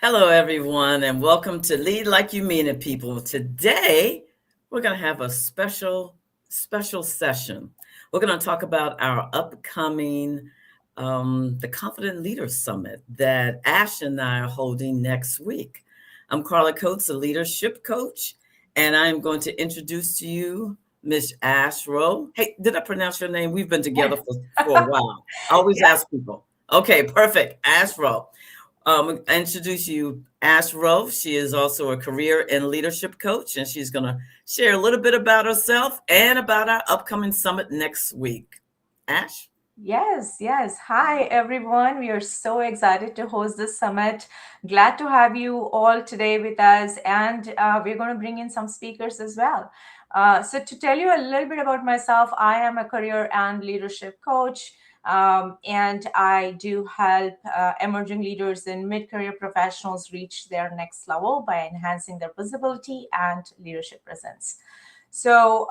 Hello, everyone, and welcome to Lead Like You Mean It, people. Today, we're going to have a special session. We're going to talk about our upcoming the Confident Leaders Summit that Ash and I are holding next week. I'm Carla Coates, a leadership coach, and I'm going to introduce to you Miss Ash Rao. Hey, did I pronounce your name? We've been together for a while. I always Yeah. ask people. Okay, perfect. Ash Rao. Introduce you Ash Rove. She is also a career and leadership coach, and she's going to share a little bit about herself and about our upcoming summit next week. Ash? Yes. Hi, everyone. We are so excited to host this summit. Glad to have you all today with us. And we're going to bring in some speakers as well. So, to tell you a little bit about myself, I am a career and leadership coach. And I do help emerging leaders and mid career professionals reach their next level by enhancing their visibility and leadership presence. So,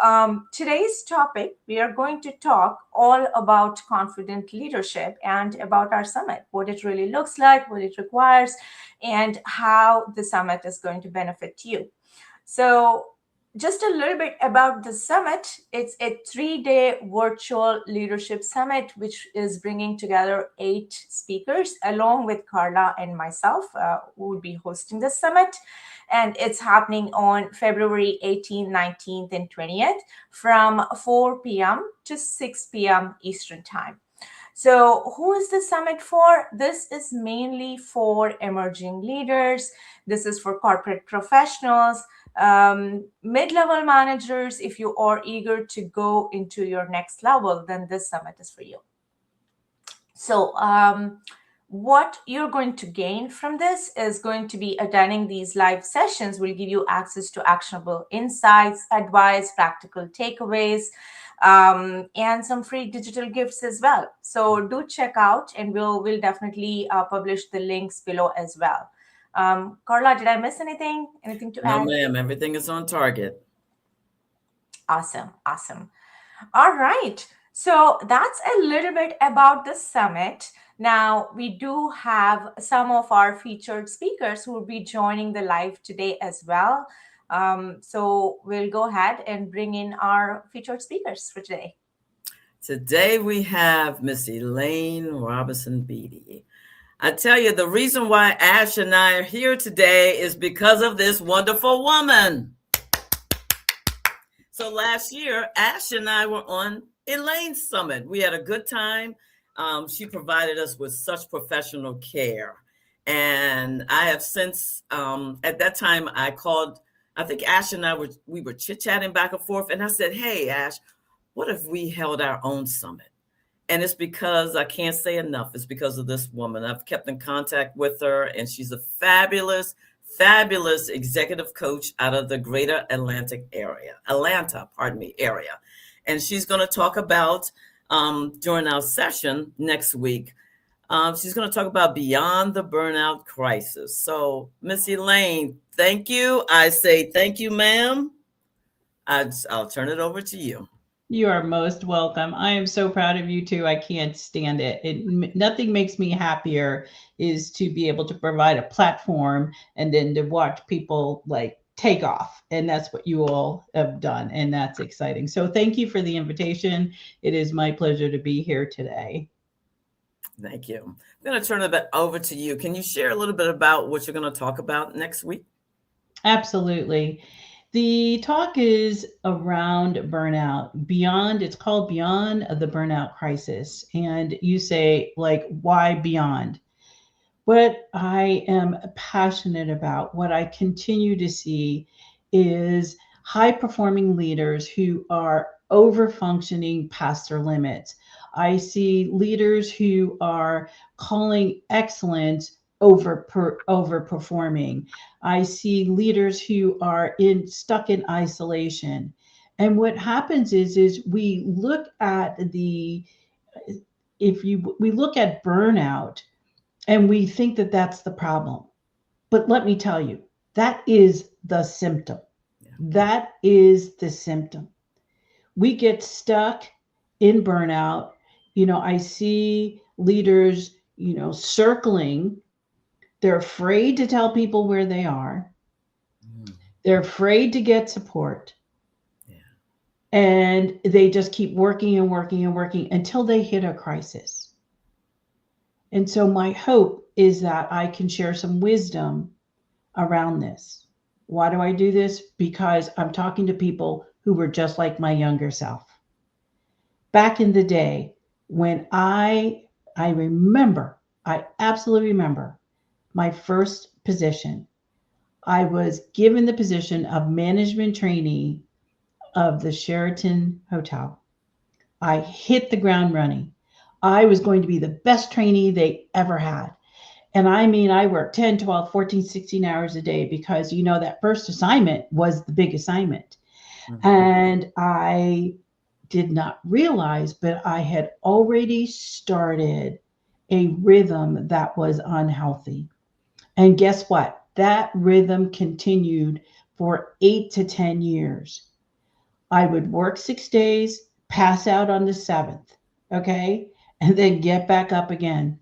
today's topic, we are going to talk all about confident leadership and about our summit, what it really looks like, what it requires, and how the summit is going to benefit you. So, just a little bit about the summit. It's a 3-day virtual leadership summit, which is bringing together 8 speakers, along with Carla and myself, who will be hosting the summit. And it's happening on February 18th, 19th, and 20th from 4 p.m. to 6 p.m. Eastern Time. So, who is the summit for? This is mainly for emerging leaders. This is for corporate professionals, mid-level managers. If you are eager to go into your next level, then this summit is for you. So, what you're going to gain from this is going to be attending these live sessions will give you access to actionable insights, advice, practical takeaways, and some free digital gifts as well. So do check out, and we'll definitely publish the links below as well. Carla, did I miss anything? Anything to No, add? ma'am. Everything is on target. Awesome. All right. So that's a little bit about the summit. Now, we do have some of our featured speakers who will be joining the live today as well. So we'll go ahead and bring in our featured speakers for today. Today we have Miss Elaine Robinson Beattie. I tell you, the reason why Ash and I are here today is because of this wonderful woman. So last year, Ash and I were on Elaine's summit. We had a good time. She provided us with such professional care. And I have since, at that time, I called, I think Ash and we were chit chatting back and forth. And I said, hey, Ash, what if we held our own summit? And it's because I can't say enough. It's because of this woman. I've kept in contact with her, and she's a fabulous executive coach out of the greater Atlanta area. And she's going to talk about during our session next week. She's going to talk about beyond the burnout crisis. So, Miss Elaine, thank you. I say thank you, ma'am. I'll turn it over to you. You are most welcome. I am so proud of you too. I can't stand it. Nothing makes me happier is to be able to provide a platform and then to watch people like take off. And that's what you all have done. And that's exciting. So thank you for the invitation. It is my pleasure to be here today. Thank you. I'm going to turn it back over to you. Can you share a little bit about what you're going to talk about next week? Absolutely. The talk is around burnout, beyond, it's called Beyond the Burnout Crisis. And you say, like, why beyond? What I am passionate about, what I continue to see is high performing leaders who are over functioning past their limits. I see leaders who are calling excellence overperforming. I see leaders who are in stuck in isolation. And what happens is we look at the if you we look at burnout and we think that that's the problem. But let me tell you, that is the symptom. Yeah. That is the symptom. We get stuck in burnout. I see leaders, circling They're afraid to tell people where they are. Mm. They're afraid to get support. Yeah. And they just keep working and working and working until they hit a crisis. And so my hope is that I can share some wisdom around this. Why do I do this? Because I'm talking to people who were just like my younger self. Back in the day when I remember, I absolutely remember my first position. I was given the position of management trainee of the Sheraton Hotel. I hit the ground running. I was going to be the best trainee they ever had. And I mean, I worked 10, 12, 14, 16 hours a day because, that first assignment was the big assignment. Mhm. And I did not realize, but I had already started a rhythm that was unhealthy. And guess what? That rhythm continued for 8 to 10 years. I would work 6 days, pass out on the seventh, okay, and then get back up again.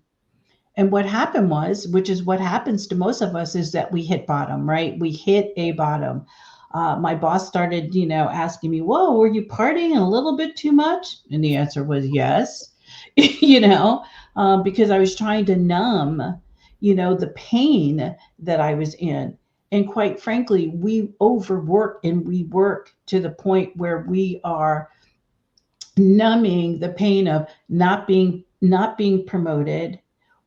And what happened was, which is what happens to most of us, is that we hit bottom, right? We hit a bottom. My boss started, asking me, "Whoa, were you partying a little bit too much?" And the answer was yes, because I was trying to numb, the pain that I was in. And quite frankly, we overwork and we work to the point where we are numbing the pain of not being promoted,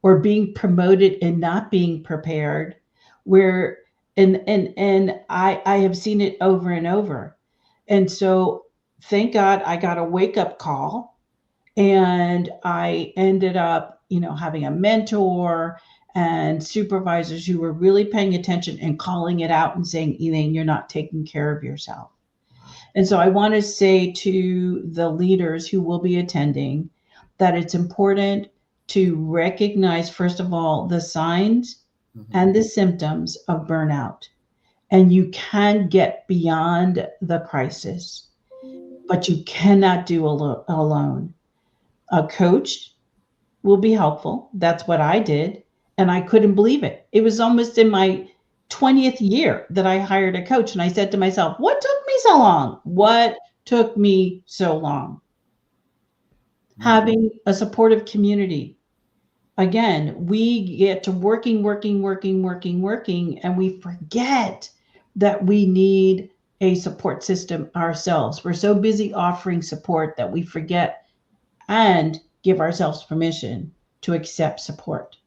or being promoted and not being prepared, where and I have seen it over and over. And so thank God I got a wake up call, and I ended up, having a mentor and supervisors who were really paying attention and calling it out and saying, "Elaine, you're not taking care of yourself." And so I want to say to the leaders who will be attending that it's important to recognize, first of all, the signs Mhm. and the symptoms of burnout. And you can get beyond the crisis, but you cannot do alone. A coach will be helpful. That's what I did. And I couldn't believe it. It was almost in my 20th year that I hired a coach. And I said to myself, what took me so long? What took me so long? Mm. Having a supportive community. Again, we get to working, working, working, working, working, and we forget that we need a support system ourselves. We're so busy offering support that we forget and give ourselves permission to accept support.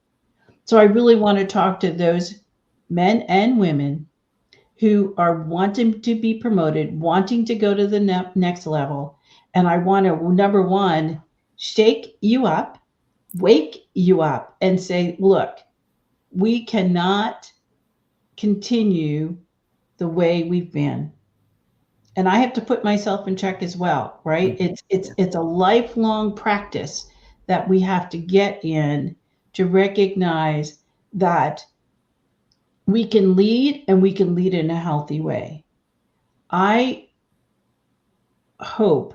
So I really want to talk to those men and women who are wanting to be promoted, wanting to go to the next level. And I want to, number one, shake you up, wake you up, and say, look, we cannot continue the way we've been. And I have to put myself in check as well, right? Mhm. It's a lifelong practice that we have to get in to recognize that we can lead, and we can lead in a healthy way. I hope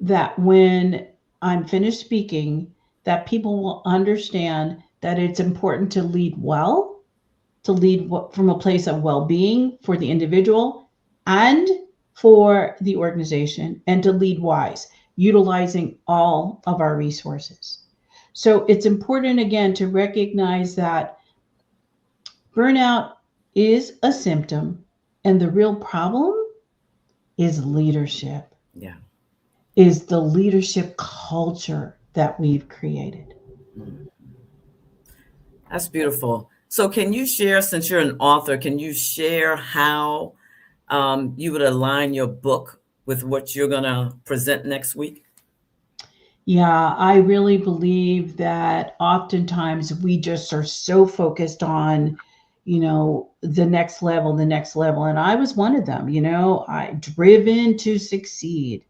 that when I'm finished speaking, that people will understand that it's important to lead well, to lead from a place of well-being for the individual and for the organization, and to lead wise, utilizing all of our resources. So it's important, again, to recognize that burnout is a symptom, and the real problem is leadership, Yeah. is the leadership culture that we've created. Mm. That's beautiful. So, can you share, since you're an author, can you share how you would align your book with what you're going to present next week? Yeah, I really believe that oftentimes we just are so focused on, the next level, the next level. And I was one of them, I driven to succeed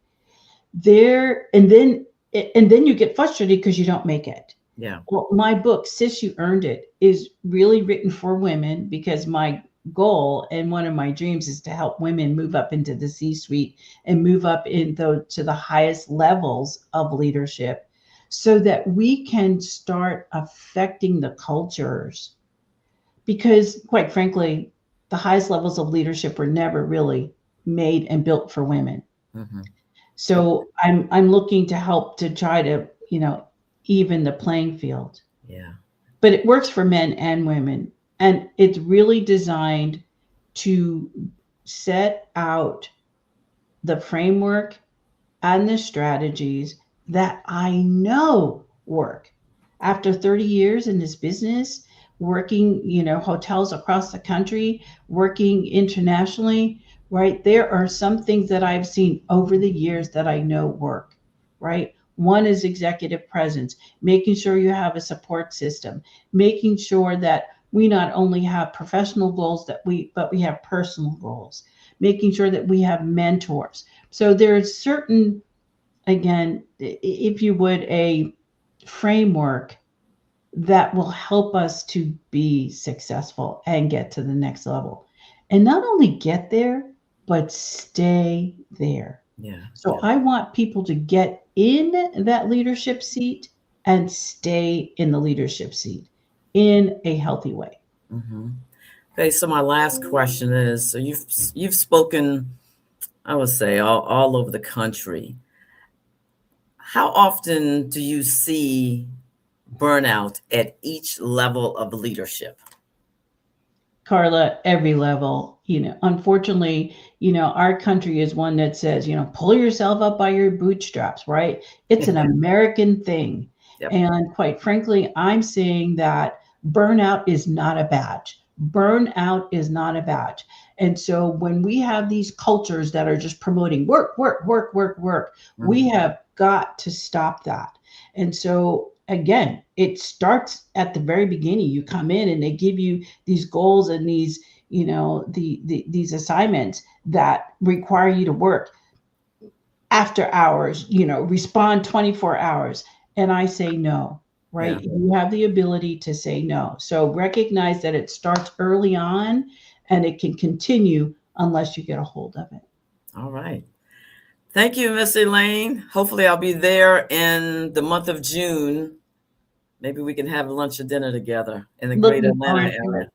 there. And then you get frustrated because you don't make it. Yeah. Well, my book, Sis, You Earned It, is really written for women, because my goal and one of my dreams is to help women move up into the C-suite and move up to the highest levels of leadership, so that we can start affecting the cultures because quite frankly, the highest levels of leadership were never really made and built for women. Mm-hmm. So I'm looking to help to try to, even the playing field. Yeah. But it works for men and women. And it's really designed to set out the framework and the strategies that I know work. After 30 years in this business, working, hotels across the country, working internationally, right? There are some things that I've seen over the years that I know work, right? One is executive presence, making sure you have a support system, making sure that we not only have professional goals but we have personal goals, making sure that we have mentors. So there's certain, again, if you would, a framework that will help us to be successful and get to the next level. And not only get there, but stay there. Yeah. So I want people to get in that leadership seat and stay in the leadership seat in a healthy way. Mm-hmm. Okay, so my last question is: so you've spoken, I would say, all over the country. How often do you see burnout at each level of leadership? Carla, every level, unfortunately, our country is one that says, pull yourself up by your bootstraps, right? It's an American thing. Yep. And quite frankly, I'm saying that burnout is not a badge. Burnout is not a badge. And so when we have these cultures that are just promoting work, work, work, work, work, we have got to stop that. And so again, it starts at the very beginning. You come in and they give you these goals and these, these assignments that require you to work after hours, respond 24 hours. And I say no, right? Yeah. You have the ability to say no. So recognize that it starts early on and it can continue unless you get a hold of it. All right. Thank you, Miss Elaine. Hopefully I'll be there in the month of June. Maybe we can have lunch or dinner together in the greater Atlanta area.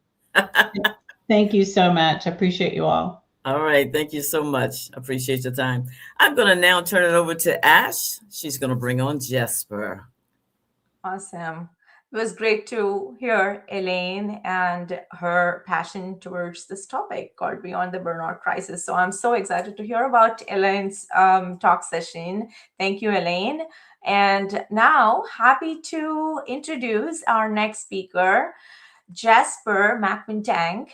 Thank you so much. I appreciate you all. All right. Thank you so much. Appreciate your time. I'm going to now turn it over to Ash. She's going to bring on Jessper. Awesome. It was great to hear Elaine and her passion towards this topic called Beyond the Burnout Crisis. So I'm so excited to hear about Elaine's talk session. Thank you, Elaine. And now, happy to introduce our next speaker, Jessper Maquindang.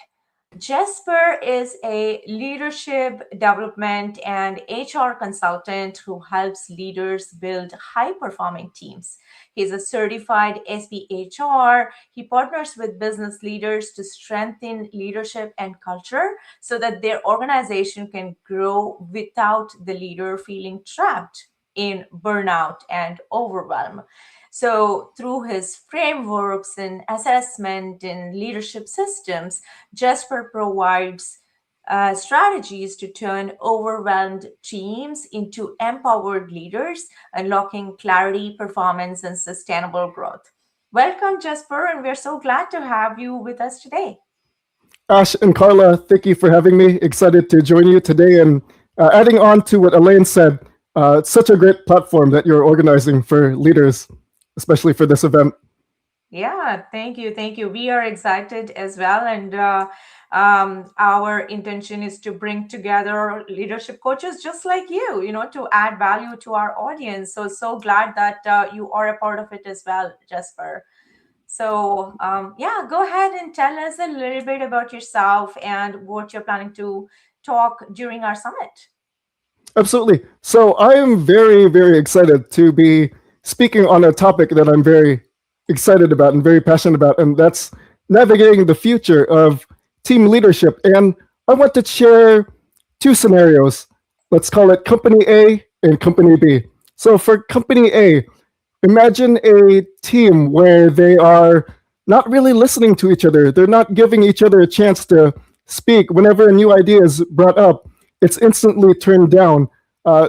Jessper is a leadership development and HR consultant who helps leaders build high-performing teams. He's a certified SPHR. He partners with business leaders to strengthen leadership and culture so that their organization can grow without the leader feeling trapped in burnout and overwhelm. So through his frameworks and assessment and leadership systems, Jessper provides strategies to turn overwhelmed teams into empowered leaders, unlocking clarity, performance, and sustainable growth. Welcome, Jessper, and we're so glad to have you with us today. Ash and Carla, thank you for having me. Excited to join you today. And adding on to what Elaine said, it's such a great platform that you're organizing for leaders, especially for this event. Yeah, thank you. Thank you. We are excited as well. And our intention is to bring together leadership coaches just like you, to add value to our audience. So glad that you are a part of it as well, Jessper. So go ahead and tell us a little bit about yourself and what you're planning to talk during our summit. Absolutely. So I am very, very excited to be speaking on a topic that I'm very excited about and very passionate about, and that's navigating the future of team leadership. And I want to share two scenarios. Let's call it Company A and Company B. So for Company A, imagine a team where they are not really listening to each other. They're not giving each other a chance to speak. Whenever a new idea is brought up, it's instantly turned down.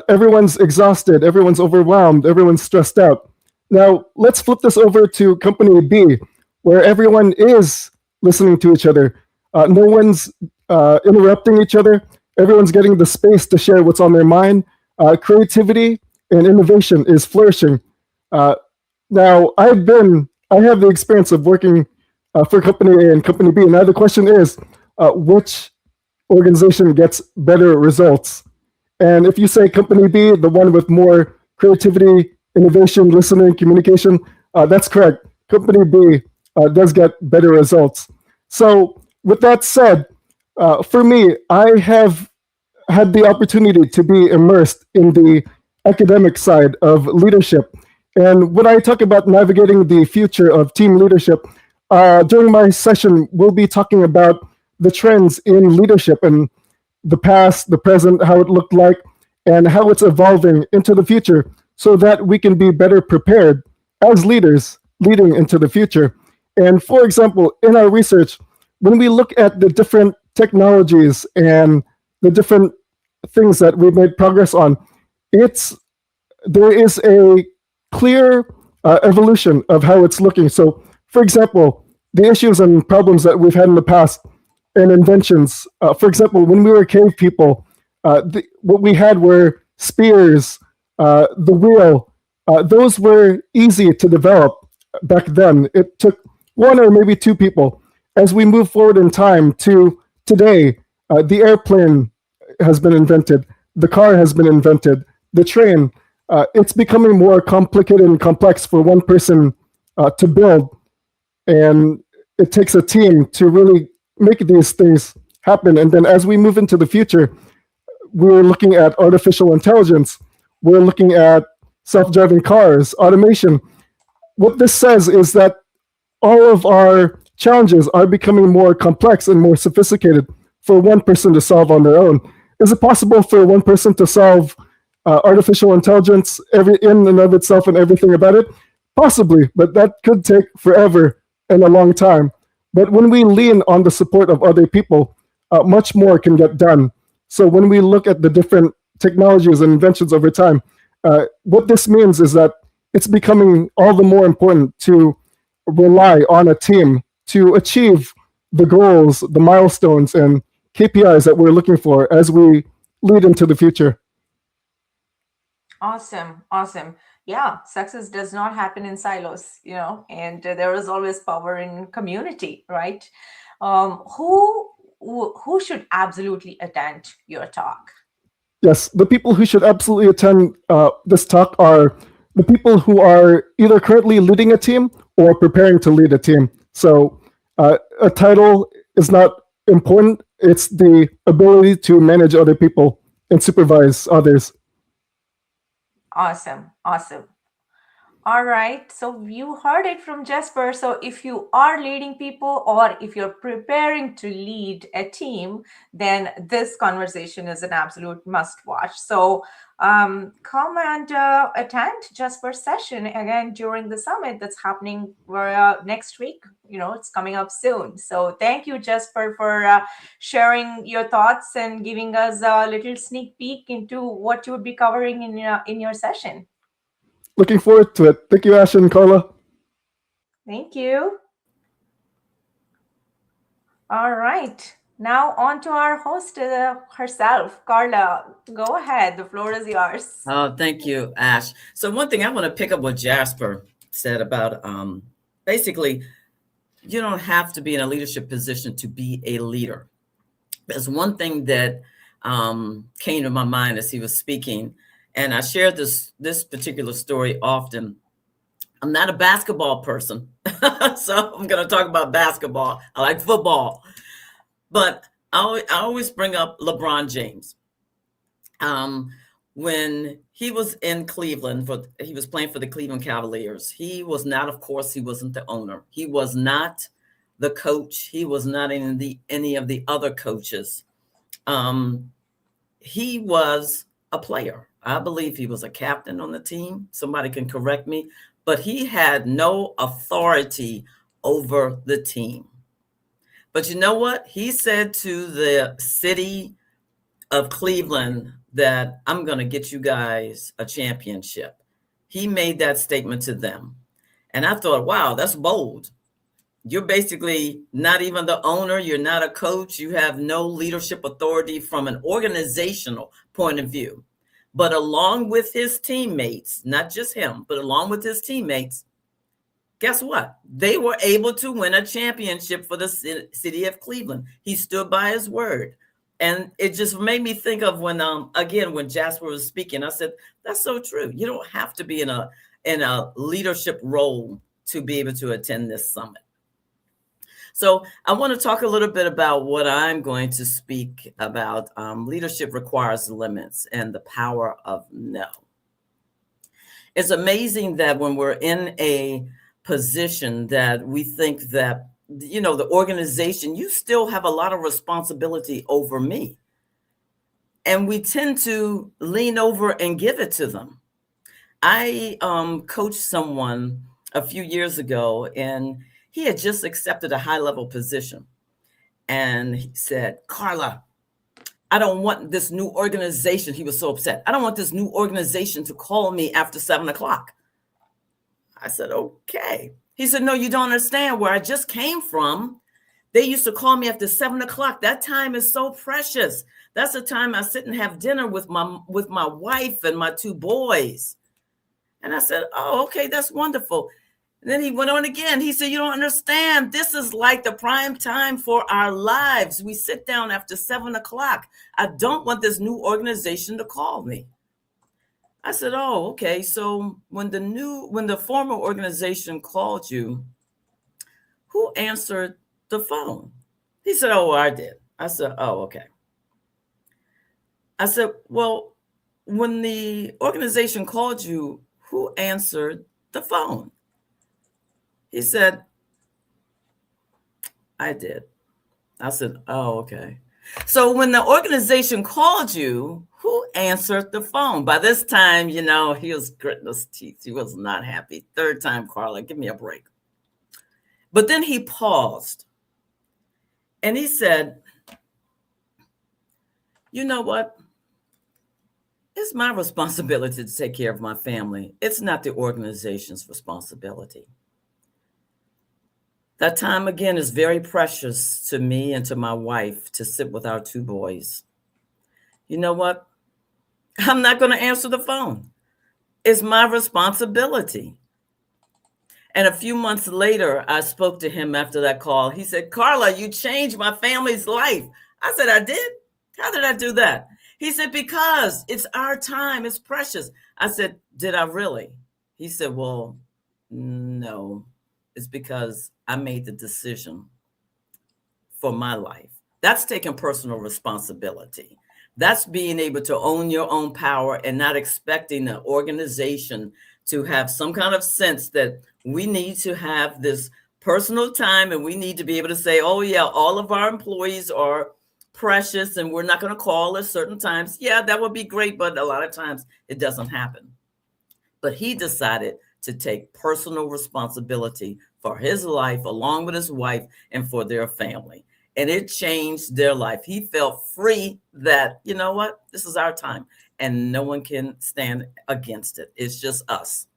Everyone's exhausted, everyone's overwhelmed, everyone's stressed out. Now, let's flip this over to Company B, where everyone is listening to each other. No one's interrupting each other. Everyone's getting the space to share what's on their mind. Creativity and innovation is flourishing. Now, I have the experience of working for Company A and Company B. Now, the question is, which organization gets better results? And if you say Company B, the one with more creativity, innovation, listening, communication, that's correct. Company B does get better results. So, with that said, for me, I have had the opportunity to be immersed in the academic side of leadership. And when I talk about navigating the future of team leadership, during my session, we'll be talking about the trends in leadership and the past, the present, how it looked like, and how it's evolving into the future so that we can be better prepared as leaders leading into the future. And for example, in our research, when we look at the different technologies and the different things that we've made progress on, there is a clear evolution of how it's looking. So, for example, the issues and problems that we've had in the past and inventions. For example, when we were cave people, what we had were spears, the wheel. Those were easy to develop back then. It took one or maybe two people. As we move forward in time to today, the airplane has been invented, the car has been invented, the train. It's becoming more complicated and complex for one person to build. And it takes a team to really make these things happen. And then as we move into the future, we're looking at artificial intelligence. We're looking at self-driving cars, automation. What this says is that all of our challenges are becoming more complex and more sophisticated for one person to solve on their own. Is it possible for one person to solve artificial intelligence in and of itself and everything about it? Possibly, but that could take forever and a long time. But when we lean on the support of other people, much more can get done. So when we look at the different technologies and inventions over time, what this means is that it's becoming all the more important to rely on a team to achieve the goals, the milestones, and KPIs that we're looking for as we lead into the future. Awesome. Awesome. Yeah, success does not happen in silos, and there is always power in community, right? Who should absolutely attend your talk? Yes, the people who should absolutely attend this talk are the people who are either currently leading a team or preparing to lead a team. So a title is not important. It's the ability to manage other people and supervise others. Awesome. Awesome. All right. So you heard it from Jessper. So if you are leading people or if you're preparing to lead a team, then this conversation is an absolute must watch. So come and attend Jessper's session again during the summit that's happening next week. It's coming up soon. So thank you, Jessper, for sharing your thoughts and giving us a little sneak peek into what you would be covering in your session. Looking forward to it. Thank you, Ash and Carla. Thank you. All right. Now on to our host herself, Carla. Go ahead. The floor is yours. Oh, thank you, Ash. So one thing I want to pick up what Jessper said about basically, you don't have to be in a leadership position to be a leader. There's one thing that came to my mind as he was speaking. And I share this particular story often. I'm not a basketball person, so I'm going to talk about basketball. I like football, but I always bring up LeBron James. When he was in Cleveland, he was playing for the Cleveland Cavaliers. He was not, of course, he wasn't the owner. He was not the coach. He was not any of the other coaches. He was a player. I believe he was a captain on the team. Somebody can correct me, but he had no authority over the team. But you know what? He said to the city of Cleveland that I'm going to get you guys a championship. He made that statement to them. And I thought, wow, that's bold. You're basically not even the owner. You're not a coach. You have no leadership authority from an organizational point of view. But along with his teammates, not just him, but along with his teammates, guess what? They were able to win a championship for the city of Cleveland. He stood by his word. And it just made me think of when, again, when Jessper was speaking, I said, that's so true. You don't have to be in a leadership role to be able to attend this summit. So I want to talk a little bit about what I'm going to speak about. Leadership requires limits and the power of no. It's amazing that when we're in a position that we think that, you know, the organization, you still have a lot of responsibility over me. And we tend to lean over and give it to them. I coached someone a few years ago, and he had just accepted a high-level position. And he said, Carla, I don't want this new organization. He was so upset. I don't want this new organization to call me after 7 o'clock. I said, okay. He said, no, you don't understand. Where I just came from, they used to call me after 7 o'clock. That time is so precious. That's the time I sit and have dinner with my wife and my 2 boys. And I said, oh, okay, that's wonderful. And then he went on again. He said, you don't understand. This is like the prime time for our lives. We sit down after 7 o'clock. I don't want this new organization to call me. I said, oh, okay. So when the former organization called you, who answered the phone? He said, oh, I did. I said, oh, okay. I said, well, when the organization called you, who answered the phone? He said, I did. I said, oh, okay. So when the organization called you, who answered the phone? By this time, you know, he was gritting his teeth. He was not happy. 3rd time, Carla, give me a break. But then he paused and he said, you know what? It's my responsibility to take care of my family. It's not the organization's responsibility. That time, again, is very precious to me and to my wife to sit with our 2 boys. You know what? I'm not going to answer the phone. It's my responsibility. And a few months later, I spoke to him after that call. He said, Carla, you changed my family's life. I said, I did? How did I do that? He said, because it's our time. It's precious. I said, did I really? He said, well, no. It's because I made the decision for my life. That's taking personal responsibility. That's being able to own your own power and not expecting the organization to have some kind of sense that we need to have this personal time and we need to be able to say, oh, yeah, all of our employees are precious and we're not going to call at certain times. Yeah, that would be great, but a lot of times it doesn't happen. But he decided to take personal responsibility for his life along with his wife and for their family. And it changed their life. He felt free that, you know what, this is our time and no one can stand against it. It's just us.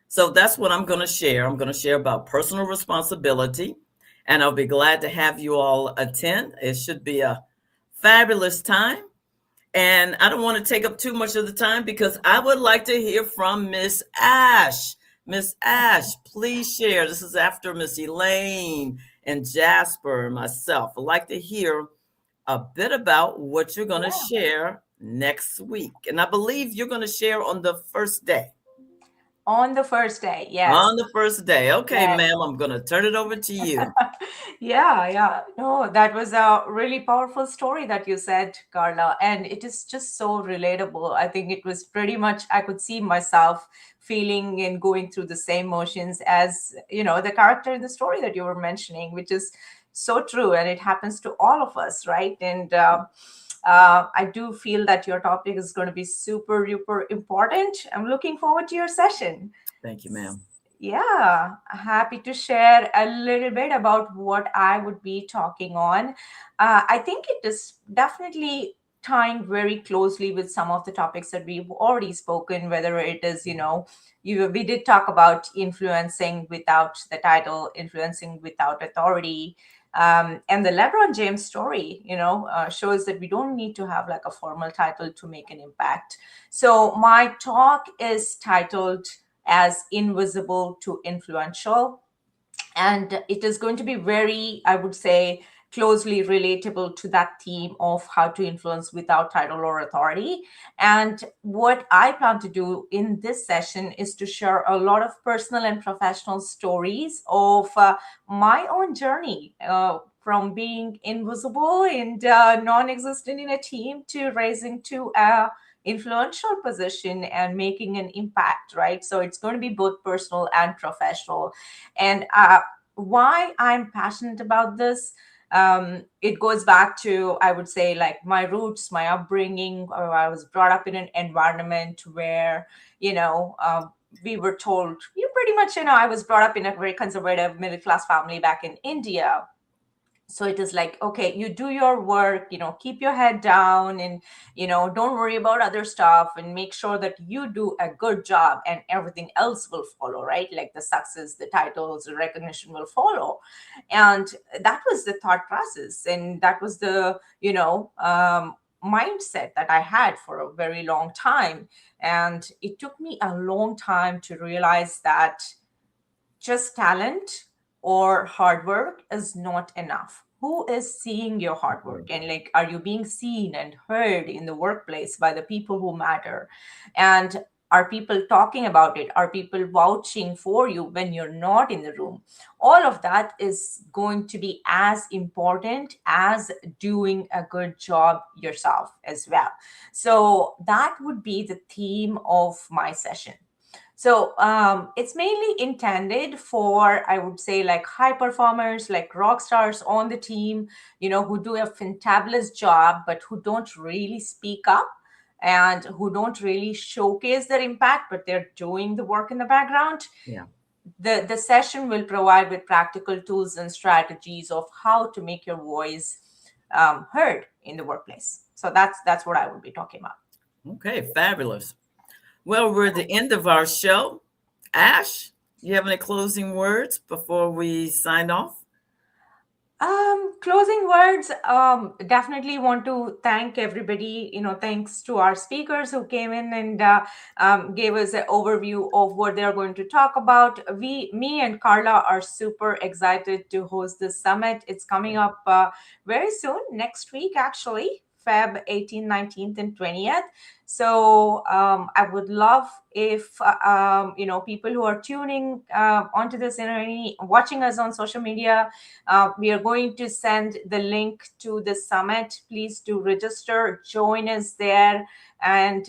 So that's what I'm going to share. I'm going to share about personal responsibility, and I'll be glad to have you all attend. It should be a fabulous time. And I don't want to take up too much of the time because I would like to hear from Miss Ash. Miss Ash, please share. This is after Miss Elaine and Jessper and myself. I'd like to hear a bit about what you're going to share next week. And I believe you're going to share on the first day. On the first day, yes. On the first day. Okay, Yes. ma'am, I'm going to turn it over to you. Yeah. No, that was a really powerful story that you said, Carla. And it is just so relatable. I think it was pretty much, I could see myself feeling and going through the same motions as, you know, the character in the story that you were mentioning, which is so true. And it happens to all of us, right? And I do feel that your topic is going to be super, duper important. I'm looking forward to your session. Thank you, ma'am. Yeah, happy to share a little bit about what I would be talking on. I think it is definitely tying very closely with some of the topics that we've already spoken, whether it is, we did talk about influencing without the title, influencing without authority. And the LeBron James story, shows that we don't need to have like a formal title to make an impact. So my talk is titled as Invisible to Influential. And it is going to be very, I would say, closely relatable to that theme of how to influence without title or authority. And what I plan to do in this session is to share a lot of personal and professional stories of my own journey, from being invisible and non-existent in a team to rising to a influential position and making an impact, right? So it's going to be both personal and professional. And why I'm passionate about this, it goes back to, I would say, like my roots, my upbringing. I was brought up in an environment where, we were told, you pretty much, I was brought up in a very conservative middle class family back in India. So it is like, okay, you do your work, keep your head down and, don't worry about other stuff and make sure that you do a good job and everything else will follow, right? Like the success, the titles, the recognition will follow. And that was the thought process. And that was the, mindset that I had for a very long time. And it took me a long time to realize that just talent or hard work is not enough. Who is seeing your hard work? And like, are you being seen and heard in the workplace by the people who matter? And are people talking about it? Are people vouching for you when you're not in the room? All of that is going to be as important as doing a good job yourself as well. So that would be the theme of my session. So it's mainly intended for, I would say, like high performers, like rock stars on the team, who do a fantabulous job, but who don't really speak up and who don't really showcase their impact, but they're doing the work in the background. Yeah. The session will provide with practical tools and strategies of how to make your voice heard in the workplace. So that's what I will be talking about. Okay, fabulous. Well, we're at the end of our show. Ash, you have any closing words before we sign off? Closing words, definitely want to thank everybody, thanks to our speakers who came in and gave us an overview of what they're going to talk about. Me and Carla are super excited to host this summit. It's coming up very soon, next week, actually. Feb 18th, 19th, and 20th. So I would love if, people who are tuning onto this, watching us on social media, we are going to send the link to the summit. Please do register, join us there, and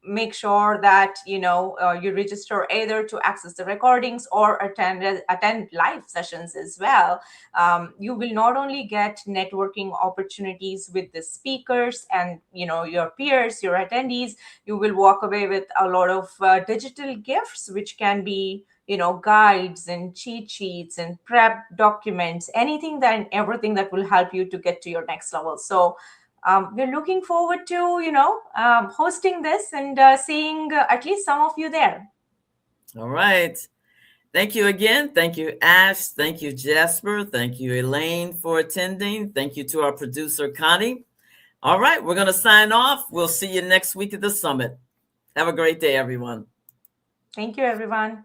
make sure that you register either to access the recordings or attend live sessions as well. You will not only get networking opportunities with the speakers and your peers, your attendees. You will walk away with a lot of digital gifts, which can be guides and cheat sheets and prep documents, anything and everything that will help you to get to your next level. So we're looking forward to, hosting this and seeing at least some of you there. All right. Thank you again. Thank you, Ash. Thank you, Jessper. Thank you, Elaine, for attending. Thank you to our producer, Connie. All right. We're going to sign off. We'll see you next week at the summit. Have a great day, everyone. Thank you, everyone.